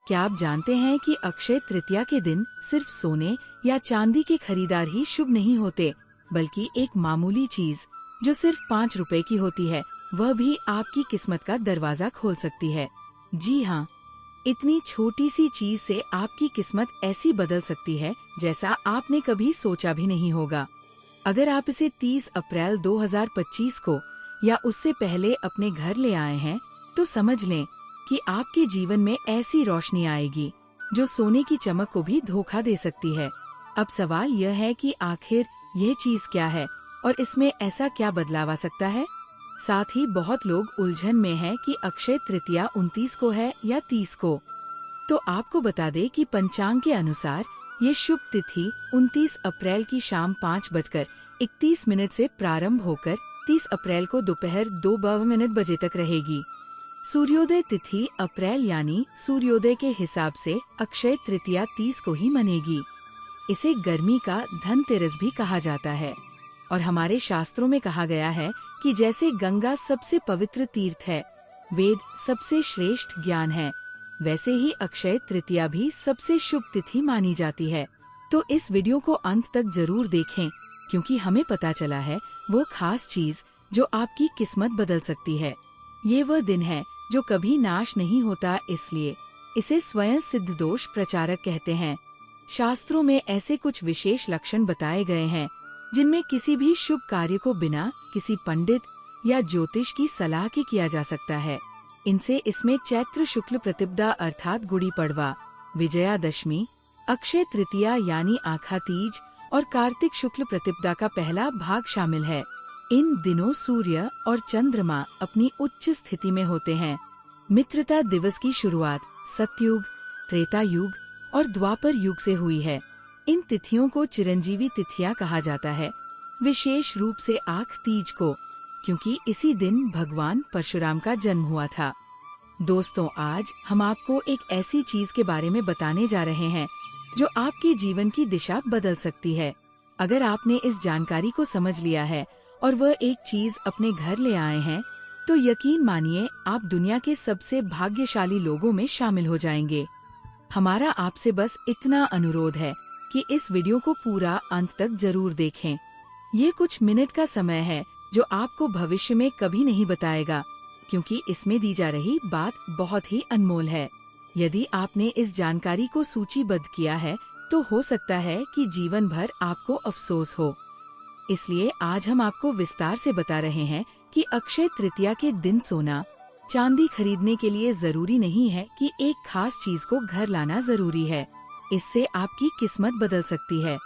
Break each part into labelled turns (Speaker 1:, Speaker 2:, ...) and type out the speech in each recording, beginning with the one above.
Speaker 1: क्या आप जानते हैं कि अक्षय तृतीया के दिन सिर्फ सोने या चांदी के खरीदार ही शुभ नहीं होते, बल्कि एक मामूली चीज जो सिर्फ 5 रुपए की होती है, वह भी आपकी किस्मत का दरवाजा खोल सकती है। जी हाँ, इतनी छोटी सी चीज से आपकी किस्मत ऐसी बदल सकती है जैसा आपने कभी सोचा भी नहीं होगा। अगर आप इसे 30 अप्रैल 2025 को या उससे पहले अपने घर ले आए हैं, तो समझ लें कि आपके जीवन में ऐसी रोशनी आएगी जो सोने की चमक को भी धोखा दे सकती है। अब सवाल यह है कि आखिर यह चीज क्या है और इसमें ऐसा क्या बदलाव आ सकता है। साथ ही बहुत लोग उलझन में हैं कि अक्षय तृतीया 29 को है या 30 को। तो आपको बता दें कि पंचांग के अनुसार ये शुभ तिथि 29 अप्रैल की शाम 5:31 से प्रारंभ होकर 30 अप्रैल को दोपहर 2:52 बजे तक रहेगी। सूर्योदय तिथि अप्रैल यानी सूर्योदय के हिसाब से अक्षय तृतीया 30 को ही मनेगी। इसे गर्मी का धनतेरस भी कहा जाता है और हमारे शास्त्रों में कहा गया है कि जैसे गंगा सबसे पवित्र तीर्थ है, वेद सबसे श्रेष्ठ ज्ञान है, वैसे ही अक्षय तृतीया भी सबसे शुभ तिथि मानी जाती है। तो इस वीडियो को अंत तक जरूर देखें, क्योंकि हमें पता चला है वो खास चीज जो आपकी किस्मत बदल सकती है। ये वह दिन है जो कभी नाश नहीं होता, इसलिए इसे स्वयं सिद्ध दोष प्रचारक कहते हैं। शास्त्रों में ऐसे कुछ विशेष लक्षण बताए गए हैं जिनमें किसी भी शुभ कार्य को बिना किसी पंडित या ज्योतिष की सलाह के किया जा सकता है। इनसे इसमें चैत्र शुक्ल प्रतिपदा अर्थात गुड़ी पड़वा, विजयादशमी, अक्षय तृतीया यानी आखा तीज और कार्तिक शुक्ल प्रतिपदा का पहला भाग शामिल है। इन दिनों सूर्य और चंद्रमा अपनी उच्च स्थिति में होते हैं। मित्रता दिवस की शुरुआत सतयुग, त्रेता युग और द्वापर युग से हुई है। इन तिथियों को चिरंजीवी तिथियां कहा जाता है, विशेष रूप से आख तीज को, क्योंकि इसी दिन भगवान परशुराम का जन्म हुआ था। दोस्तों, आज हम आपको एक ऐसी चीज के बारे में बताने जा रहे हैं जो आपके जीवन की दिशा बदल सकती है। अगर आपने इस जानकारी को समझ लिया है और वह एक चीज अपने घर ले आए हैं, तो यकीन मानिए आप दुनिया के सबसे भाग्यशाली लोगों में शामिल हो जाएंगे। हमारा आपसे बस इतना अनुरोध है कि इस वीडियो को पूरा अंत तक जरूर देखें। ये कुछ मिनट का समय है जो आपको भविष्य में कभी नहीं बताएगा, क्योंकि इसमें दी जा रही बात बहुत ही अनमोल है। यदि आपने इस जानकारी को सूचीबद्ध किया है, तो हो सकता है कि जीवन भर आपको अफसोस हो। इसलिए आज हम आपको विस्तार से बता रहे हैं कि अक्षय तृतीया के दिन सोना चांदी खरीदने के लिए जरूरी नहीं है कि एक खास चीज को घर लाना जरूरी है। इससे आपकी किस्मत बदल सकती है।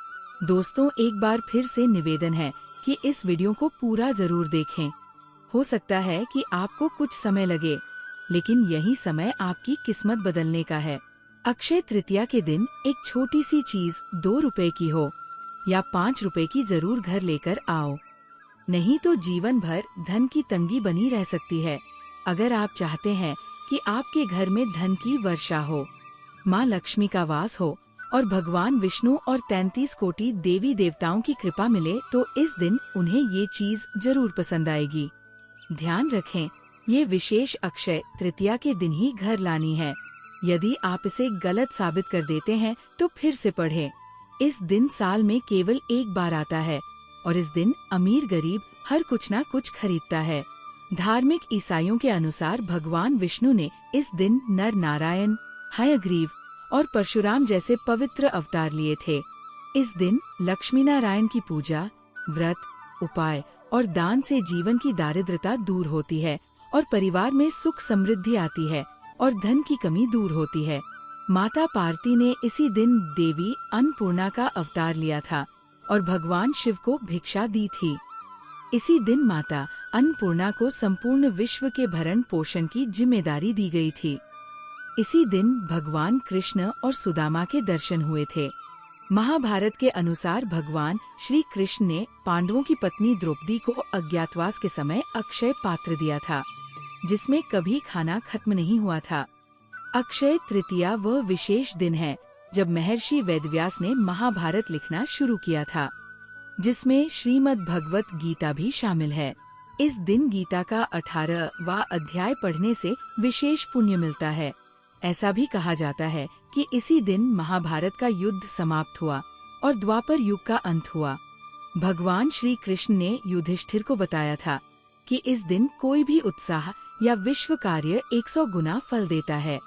Speaker 1: दोस्तों, एक बार फिर से निवेदन है कि इस वीडियो को पूरा जरूर देखें। हो सकता है कि आपको कुछ समय लगे, लेकिन यही समय आपकी किस्मत बदलने का है। अक्षय तृतीया के दिन एक छोटी सी चीज 2 रुपए की हो या 5 रुपए की जरूर घर लेकर आओ, नहीं तो जीवन भर धन की तंगी बनी रह सकती है। अगर आप चाहते हैं कि आपके घर में धन की वर्षा हो, माँ लक्ष्मी का वास हो और भगवान विष्णु और 33 कोटि देवी देवताओं की कृपा मिले, तो इस दिन उन्हें ये चीज जरूर पसंद आएगी। ध्यान रखें, ये विशेष अक्षय तृतीया के दिन ही घर लानी है। यदि आप इसे गलत साबित कर देते हैं तो फिर से पढ़ें। इस दिन साल में केवल एक बार आता है और इस दिन अमीर गरीब हर कुछ न कुछ खरीदता है। धार्मिक ईसाइयों के अनुसार भगवान विष्णु ने इस दिन नर नारायण, हयग्रीव और परशुराम जैसे पवित्र अवतार लिए थे। इस दिन लक्ष्मी नारायण की पूजा, व्रत, उपाय और दान से जीवन की दारिद्रता दूर होती है और परिवार में सुख समृद्धि आती है और धन की कमी दूर होती है। माता पार्वती ने इसी दिन देवी अन्नपूर्णा का अवतार लिया था और भगवान शिव को भिक्षा दी थी। इसी दिन माता अन्नपूर्णा को संपूर्ण विश्व के भरण पोषण की जिम्मेदारी दी गई थी। इसी दिन भगवान कृष्ण और सुदामा के दर्शन हुए थे। महाभारत के अनुसार भगवान श्री कृष्ण ने पांडवों की पत्नी द्रौपदी को अज्ञातवास के समय अक्षय पात्र दिया था, जिसमें कभी खाना खत्म नहीं हुआ था। अक्षय तृतीया वह विशेष दिन है जब महर्षि वेदव्यास ने महाभारत लिखना शुरू किया था, जिसमें श्रीमद् भगवत गीता भी शामिल है। इस दिन गीता का 18वां अध्याय पढ़ने से विशेष पुण्य मिलता है। ऐसा भी कहा जाता है कि इसी दिन महाभारत का युद्ध समाप्त हुआ और द्वापर युग का अंत हुआ। भगवान श्री कृष्ण ने युधिष्ठिर को बताया था कि इस दिन कोई भी उत्साह या विश्व कार्य 100 गुना फल देता है।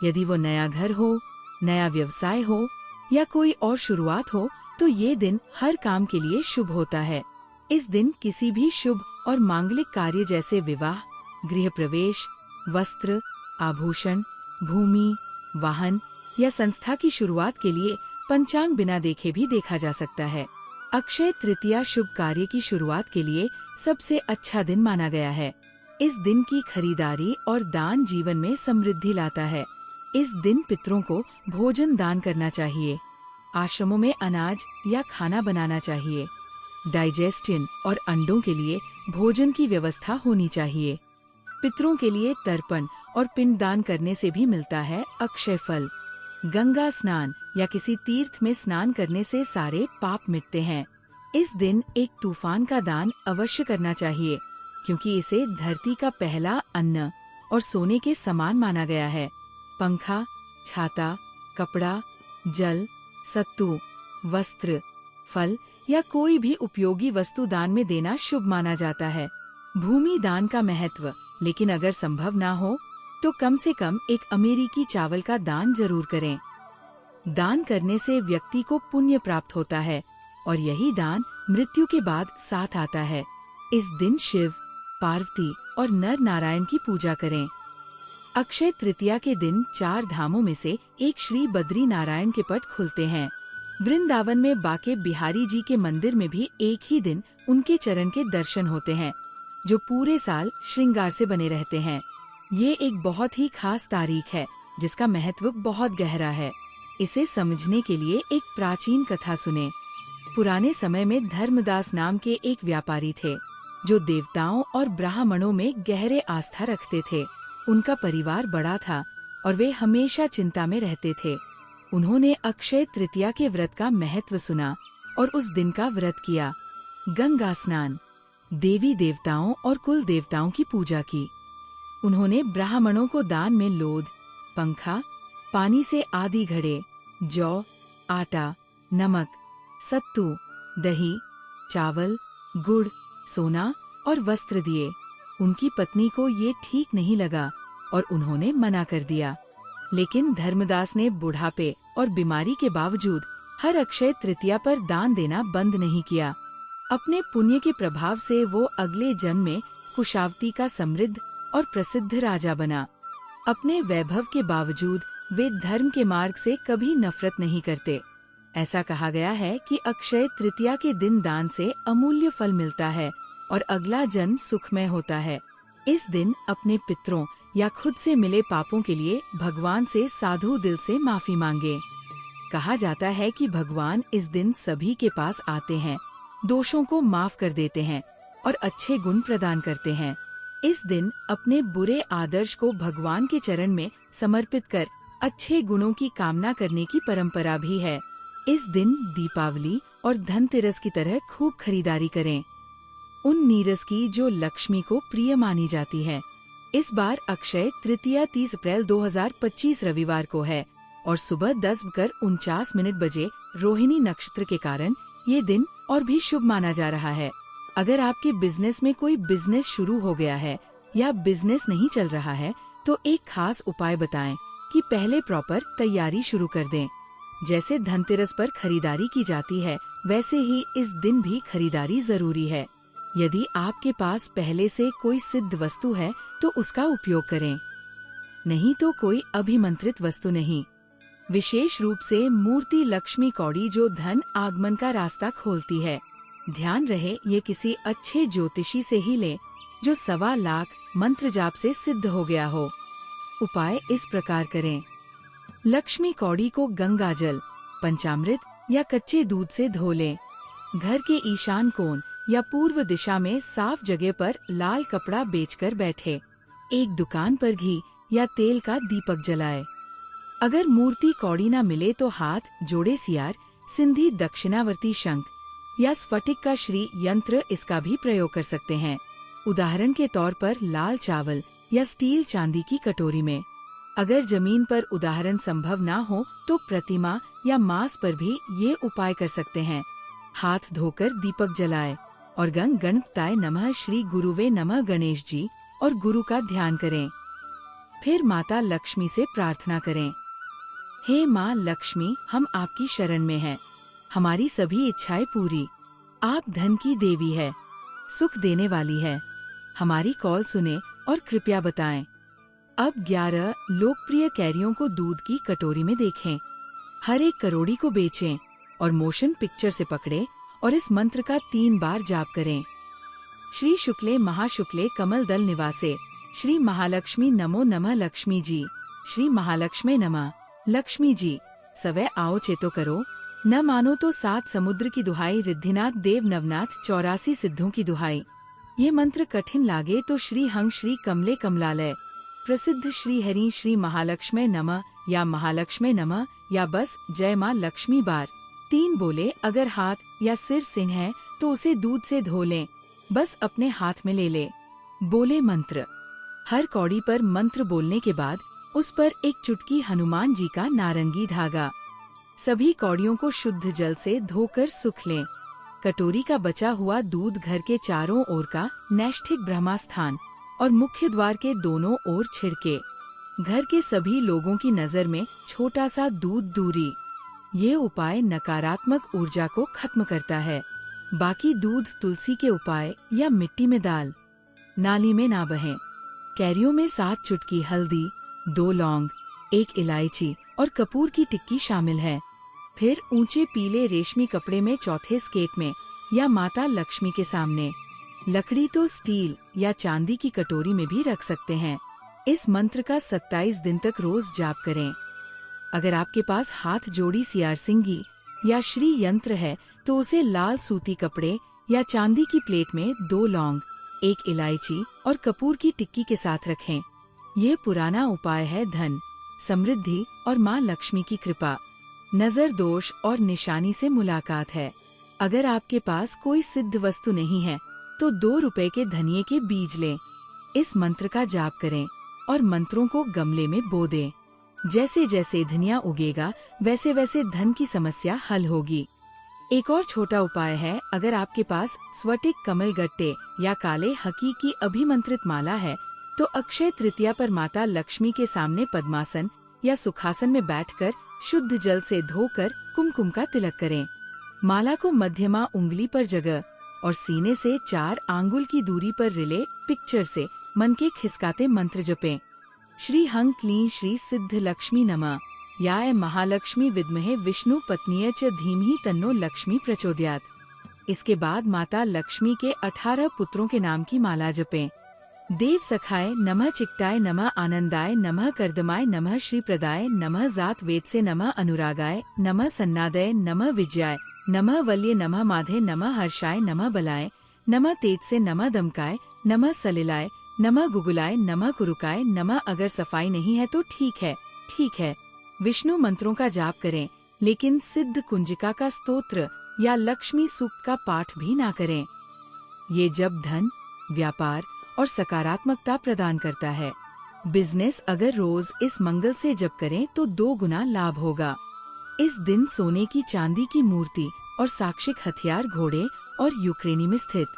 Speaker 1: यदि वो नया घर हो, नया व्यवसाय हो या कोई और शुरुआत हो, तो ये दिन हर काम के लिए शुभ होता है। इस दिन किसी भी शुभ और मांगलिक कार्य जैसे विवाह, गृह प्रवेश, वस्त्र, आभूषण, भूमि, वाहन या संस्था की शुरुआत के लिए पंचांग बिना देखे भी देखा जा सकता है। अक्षय तृतीया शुभ कार्य की शुरुआत के लिए सबसे अच्छा दिन माना गया है। इस दिन की खरीदारी और दान जीवन में समृद्धि लाता है। इस दिन पितरों को भोजन दान करना चाहिए। आश्रमों में अनाज या खाना बनाना चाहिए। डाइजेस्शन और अंडों के लिए भोजन की व्यवस्था होनी चाहिए। पितरों के लिए तर्पण और पिंडदान करने से भी मिलता है अक्षय फल। गंगा स्नान या किसी तीर्थ में स्नान करने से सारे पाप मिटते हैं। इस दिन एक तूफान का दान अवश्य करना चाहिए, क्योंकि इसे धरती का पहला अन्न और सोने के समान माना गया है। पंखा, छाता, कपड़ा, जल, सत्तू, वस्त्र, फल या कोई भी उपयोगी वस्तु दान में देना शुभ माना जाता है। भूमि दान का महत्व, लेकिन अगर संभव ना हो तो कम से कम एक अमेरिकी चावल का दान जरूर करें। दान करने से व्यक्ति को पुण्य प्राप्त होता है और यही दान मृत्यु के बाद साथ आता है। इस दिन शिव, पार्वती और नर नारायण की पूजा करें। अक्षय तृतीया के दिन 4 धामों में से एक श्री बद्री नारायण के पट खुलते हैं। वृंदावन में बाके बिहारी जी के मंदिर में भी एक ही दिन उनके चरण के दर्शन होते हैं, जो पूरे साल श्रृंगार से बने रहते हैं। ये एक बहुत ही खास तारीख है जिसका महत्व बहुत गहरा है। इसे समझने के लिए एक प्राचीन कथा सुने। पुराने समय में धर्मदास नाम के एक व्यापारी थे, जो देवताओं और ब्राह्मणों में गहरे आस्था रखते थे। उनका परिवार बड़ा था और वे हमेशा चिंता में रहते थे। उन्होंने अक्षय तृतीया के व्रत का महत्व सुना और उस दिन का व्रत किया। गंगा स्नान, देवी देवताओं और कुल देवताओं की पूजा की। उन्होंने ब्राह्मणों को दान में लोद, पंखा, पानी से आदि घड़े, जौ, आटा, नमक, सत्तू, दही, चावल, गुड़, सोना और वस्त्र दिए। उनकी पत्नी को ये ठीक नहीं लगा और उन्होंने मना कर दिया, लेकिन धर्मदास ने बुढ़ापे और बीमारी के बावजूद हर अक्षय तृतीया पर दान देना बंद नहीं किया। अपने पुण्य के प्रभाव से वो अगले जन्म में कुशावती का समृद्ध और प्रसिद्ध राजा बना। अपने वैभव के बावजूद वे धर्म के मार्ग से कभी नफरत नहीं करते। ऐसा कहा गया है कि अक्षय तृतीया के दिन दान से अमूल्य फल मिलता है और अगला जन्म सुखमय होता है। इस दिन अपने पितरों या खुद से मिले पापों के लिए भगवान से साधु दिल से माफी मांगे। कहा जाता है कि भगवान इस दिन सभी के पास आते हैं, दोषों को माफ कर देते हैं और अच्छे गुण प्रदान करते हैं। इस दिन अपने बुरे आदर्श को भगवान के चरण में समर्पित कर अच्छे गुणों की कामना करने की परंपरा भी है। इस दिन दीपावली और धनतेरस की तरह खूब खरीदारी करें, उन नीरस की जो लक्ष्मी को प्रिय मानी जाती है। इस बार अक्षय तृतीया 30 अप्रैल 2025 रविवार को है और सुबह 10:49 बजे रोहिणी नक्षत्र के कारण ये दिन और भी शुभ माना जा रहा है। अगर आपके बिजनेस में कोई बिजनेस शुरू हो गया है या बिजनेस नहीं चल रहा है, तो एक खास उपाय बताएं कि पहले प्रॉपर तैयारी शुरू कर दें। जैसे धनतेरस पर खरीदारी की जाती है, वैसे ही इस दिन भी खरीदारी जरूरी है। यदि आपके पास पहले से कोई सिद्ध वस्तु है तो उसका उपयोग करें, नहीं तो कोई अभिमंत्रित वस्तु नहीं। विशेष रूप से मूर्ति लक्ष्मी कौड़ी जो धन आगमन का रास्ता खोलती है। ध्यान रहे ये किसी अच्छे ज्योतिषी से ही लें जो 1.25 लाख मंत्र जाप से सिद्ध हो गया हो। उपाय इस प्रकार करें। लक्ष्मी कौड़ी को गंगा जल, पंचामृत या कच्चे दूध से धो लें। घर के ईशान कोण या पूर्व दिशा में साफ जगह पर लाल कपड़ा बेचकर बैठे। एक दुकान पर घी या तेल का दीपक जलाए। अगर मूर्ति कौड़ी न मिले तो हाथ जोड़े सियार, सिंधी दक्षिणावर्ती शंख या स्फटिक का श्री यंत्र इसका भी प्रयोग कर सकते हैं। उदाहरण के तौर पर लाल चावल या स्टील चांदी की कटोरी में। अगर जमीन पर उदाहरण संभव ना हो तो प्रतिमा या मांस पर भी ये उपाय कर सकते हैं। हाथ धोकर दीपक जलाएं और गंग गणपताय नमः श्री गुरुवे नमः गणेश जी और गुरु का ध्यान करें। फिर माता लक्ष्मी से प्रार्थना करें, हे माँ लक्ष्मी, हम आपकी शरण में हैं। हमारी सभी इच्छाएं पूरी। आप धन की देवी है, सुख देने वाली है। हमारी कॉल सुने और कृपया बताएं। अब 11 लोकप्रिय कैरियों को दूध की कटोरी में देखें। हर एक करोड़ी को बेचें और मोशन पिक्चर से पकड़े और इस मंत्र का 3 बार जाप करें। श्री शुक्ले महाशुक्ले कमल दल निवासे श्री महालक्ष्मी नमो नमः लक्ष्मी जी। श्री महालक्ष्मी नमः लक्ष्मी जी। सवै आओ चेतो करो, न मानो तो 7 समुद्र की दुहाई, रिद्धिनाथ देव नवनाथ 84 सिद्धों की दुहाई। ये मंत्र कठिन लागे तो श्री हंग श्री कमले कमलालय प्रसिद्ध श्री हरि श्री महालक्ष्मी नमः या महालक्ष्मी नमः या बस जय माँ लक्ष्मी बार 3 बोले। अगर हाथ या सिर सिंह है तो उसे दूध से धो लें, बस अपने हाथ में ले ले। बोले मंत्र। हर कौड़ी पर मंत्र बोलने के बाद उस पर एक चुटकी हनुमान जी का नारंगी धागा। सभी कौड़ियों को शुद्ध जल से धोकर सुख लें। कटोरी का बचा हुआ दूध घर के चारों ओर का नैष्ठिक ब्रह्मास्थान और मुख्य द्वार के दोनों ओर छिड़के। घर के सभी लोगों की नजर में छोटा सा दूध दूरी। ये उपाय नकारात्मक ऊर्जा को खत्म करता है। बाकी दूध तुलसी के उपाय या मिट्टी में डाल नाली में ना बहें। कैरियों में 7 चुटकी हल्दी, 2 लौंग, 1 इलायची और कपूर की टिक्की शामिल है। फिर ऊंचे पीले रेशमी कपड़े में चौथे स्केट में या माता लक्ष्मी के सामने। लकड़ी तो स्टील या चांदी की कटोरी में भी रख सकते हैं। इस मंत्र का 27 दिन तक रोज जाप करें। अगर आपके पास हाथ जोड़ी सियारसिंगी या श्री यंत्र है तो उसे लाल सूती कपड़े या चांदी की प्लेट में 2 लौंग, 1 इलायची और कपूर की टिक्की के साथ रखें। ये पुराना उपाय है धन, समृद्धि और माँ लक्ष्मी की कृपा, नजर दोष और निशानी से मुलाकात है। अगर आपके पास कोई सिद्ध वस्तु नहीं है तो 2 रुपए के धनिये के बीज लें। इस मंत्र का जाप करें और मंत्रों को गमले में बो दें। जैसे जैसे धनिया उगेगा वैसे वैसे धन की समस्या हल होगी। एक और छोटा उपाय है, अगर आपके पास स्फटिक कमल गट्टे या काले हकी की अभिमंत्रित माला है तो अक्षय तृतीया पर माता लक्ष्मी के सामने पद्मासन या सुखासन में बैठकर शुद्ध जल से धोकर कुमकुम का तिलक करें। माला को मध्यमा उंगली पर जगह और सीने से 4 आंगुल की दूरी पर रिले पिक्चर से मन के खिसकाते मंत्र जपें। श्री हंग क्लीं श्री सिद्ध लक्ष्मी नमः याय महालक्ष्मी विद्महे विष्णु पत्नीय च धीमहि तन्नो लक्ष्मी प्रचोदयात्। इसके बाद माता लक्ष्मी के 18 पुत्रों के नाम की माला जपें। देव सखाय नमः, चिक्टाय नमः, आनंदाय नमः, कर्दमाय नमः, श्री प्रदाय नमः, जात वेद से नमः, अनुरागाय नमः, सन्नादय नमः, विजयाय नमः, वल्ये नमः, माधे नमः, हर्षाय नमः, बलाय नमः, तेज से नमः, दमकाय नमः, सलिलाय नमः, गुगुलाय नमः, कुरुकाय नमः। अगर सफाई नहीं है तो ठीक है। विष्णु मंत्रों का जाप करें, लेकिन सिद्ध कुंजिका का स्तोत्र या लक्ष्मी सूक्त का पाठ भी ना करें। ये जप धन, व्यापार और सकारात्मकता प्रदान करता है। बिजनेस अगर रोज इस मंगल से जप करें तो 2 गुना लाभ होगा। इस दिन सोने की चांदी की मूर्ति और साक्षिक हथियार घोड़े और यूक्रेनी में स्थित।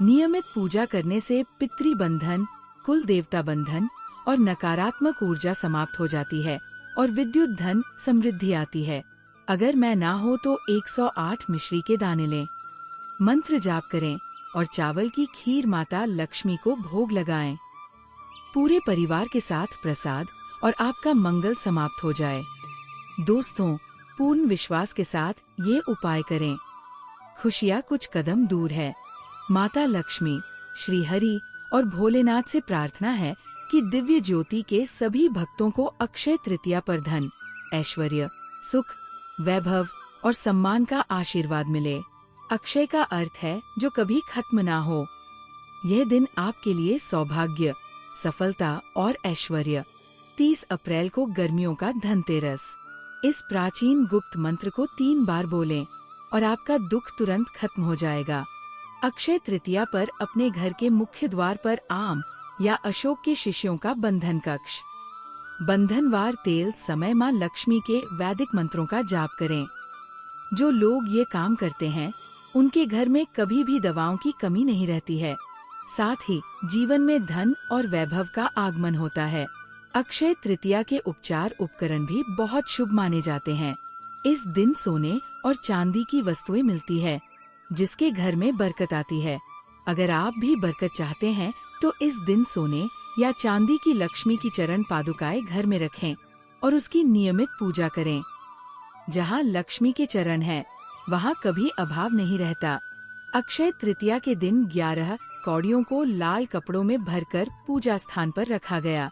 Speaker 1: नियमित पूजा करने से पितृ बंधन, कुल देवता बंधन और नकारात्मक ऊर्जा समाप्त हो जाती है और विद्युत धन समृद्धि आती है। अगर मैं ना हो तो 108 मिश्री के दाने लें। मंत्र जाप करें और चावल की खीर माता लक्ष्मी को भोग लगाएं। पूरे परिवार के साथ प्रसाद और आपका मंगल समाप्त हो जाए। दोस्तों, पूर्ण विश्वास के साथ ये उपाय करें। खुशियाँ कुछ कदम दूर है। माता लक्ष्मी, श्री हरि और भोलेनाथ से प्रार्थना है कि दिव्य ज्योति के सभी भक्तों को अक्षय तृतीया पर धन, ऐश्वर्य, सुख, वैभव और सम्मान का आशीर्वाद मिले। अक्षय का अर्थ है जो कभी खत्म ना हो। यह दिन आपके लिए सौभाग्य, सफलता और ऐश्वर्य। 30 अप्रैल को गर्मियों का धनतेरस। इस प्राचीन गुप्त मंत्र को 3 बार बोलें और आपका दुख तुरंत खत्म हो जाएगा। अक्षय तृतीया पर अपने घर के मुख्य द्वार पर आम या अशोक के शिष्यों का बंधन कक्ष बंधनवार तेल समय माँ लक्ष्मी के वैदिक मंत्रों का जाप करें। जो लोग ये काम करते हैं उनके घर में कभी भी दवाओं की कमी नहीं रहती है। साथ ही जीवन में धन और वैभव का आगमन होता है। अक्षय तृतीया के उपचार उपकरण भी बहुत शुभ माने जाते हैं। इस दिन सोने और चांदी की वस्तुएं मिलती है, जिसके घर में बरकत आती है। अगर आप भी बरकत चाहते हैं तो इस दिन सोने या चांदी की लक्ष्मी की चरण पादुकाएं घर में रखें और उसकी नियमित पूजा करें। जहाँ लक्ष्मी के चरण हैं, वहाँ कभी अभाव नहीं रहता। अक्षय तृतीया के दिन 11 कौड़ियों को लाल कपड़ों में भरकर पूजा स्थान पर रखा गया।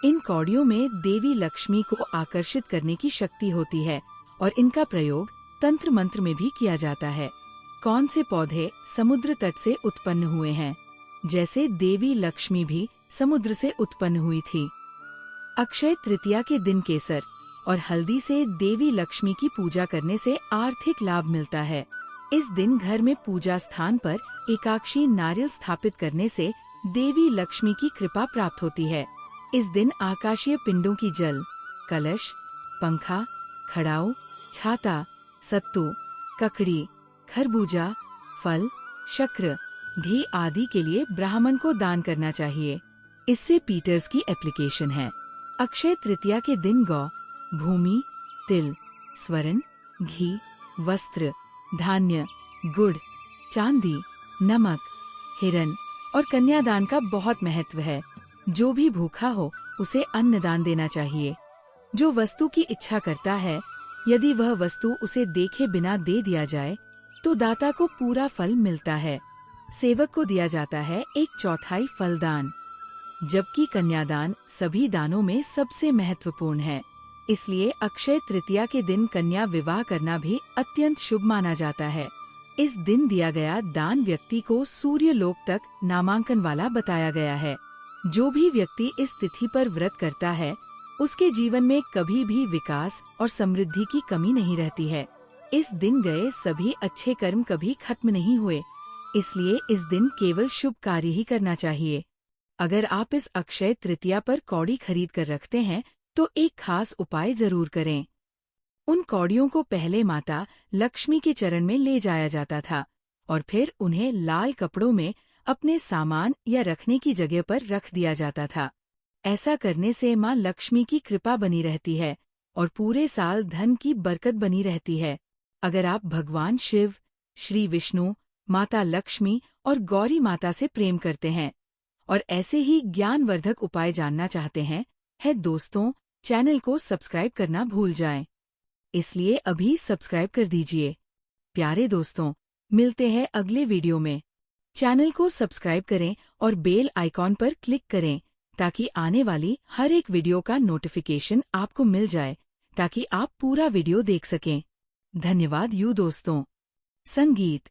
Speaker 1: इन कौड़ियों में देवी लक्ष्मी को आकर्षित करने की शक्ति होती है और इनका प्रयोग तंत्र मंत्र में भी किया जाता है। कौन से पौधे समुद्र तट से उत्पन्न हुए हैं? जैसे देवी लक्ष्मी भी समुद्र से उत्पन्न हुई थी। अक्षय तृतीया के दिन केसर और हल्दी से देवी लक्ष्मी की पूजा करने से आर्थिक लाभ मिलता है। इस दिन घर में पूजा स्थान पर एकाक्षी नारियल स्थापित करने से देवी लक्ष्मी की कृपा प्राप्त होती है। इस दिन आकाशीय पिंडों की जल, कलश, पंखा, खड़ाऊ, छाता, सत्तू, ककड़ी, खरबूजा, फल, शक्र, घी आदि के लिए ब्राह्मण को दान करना चाहिए। इससे पीटर्स की एप्लीकेशन है। अक्षय तृतीया के दिन गौ, भूमि, तिल, स्वर्ण, घी, वस्त्र, धान्य, गुड़, चांदी, नमक, हिरण और कन्यादान का बहुत महत्व है। जो भी भूखा हो उसे अन्नदान देना चाहिए। जो वस्तु की इच्छा करता है, यदि वह वस्तु उसे देखे बिना दे दिया जाए तो दाता को पूरा फल मिलता है। सेवक को दिया जाता है 1/4 फलदान, जबकि कन्यादान सभी दानों में सबसे महत्वपूर्ण है। इसलिए अक्षय तृतीया के दिन कन्या विवाह करना भी अत्यंत शुभ माना जाता है। इस दिन दिया गया दान व्यक्ति को सूर्य लोक तक नामांकन वाला बताया गया है। जो भी व्यक्ति इस तिथि पर व्रत करता है, उसके जीवन में कभी भी विकास और समृद्धि की कमी नहीं रहती है। इस दिन गए सभी अच्छे कर्म कभी खत्म नहीं हुए, इसलिए इस दिन केवल शुभ कार्य ही करना चाहिए। अगर आप इस अक्षय तृतीया पर कौड़ी खरीद कर रखते हैं तो एक खास उपाय जरूर करें। उन कौड़ियों को पहले माता लक्ष्मी के चरण में ले जाया जाता था और फिर उन्हें लाल कपड़ों में अपने सामान या रखने की जगह पर रख दिया जाता था। ऐसा करने से माँ लक्ष्मी की कृपा बनी रहती है और पूरे साल धन की बरकत बनी रहती है। अगर आप भगवान शिव, श्री विष्णु, माता लक्ष्मी और गौरी माता से प्रेम करते हैं और ऐसे ही ज्ञानवर्धक उपाय जानना चाहते हैं, दोस्तों, चैनल को सब्सक्राइब करना भूल जाएं। इसलिए अभी सब्सक्राइब कर दीजिए। प्यारे दोस्तों, मिलते हैं अगले वीडियो में। चैनल को सब्सक्राइब करें और बेल आइकॉन पर क्लिक करें ताकि आने वाली हर एक वीडियो का नोटिफिकेशन आपको मिल जाए, ताकि आप पूरा वीडियो देख सकें। धन्यवाद दोस्तों। संगीत।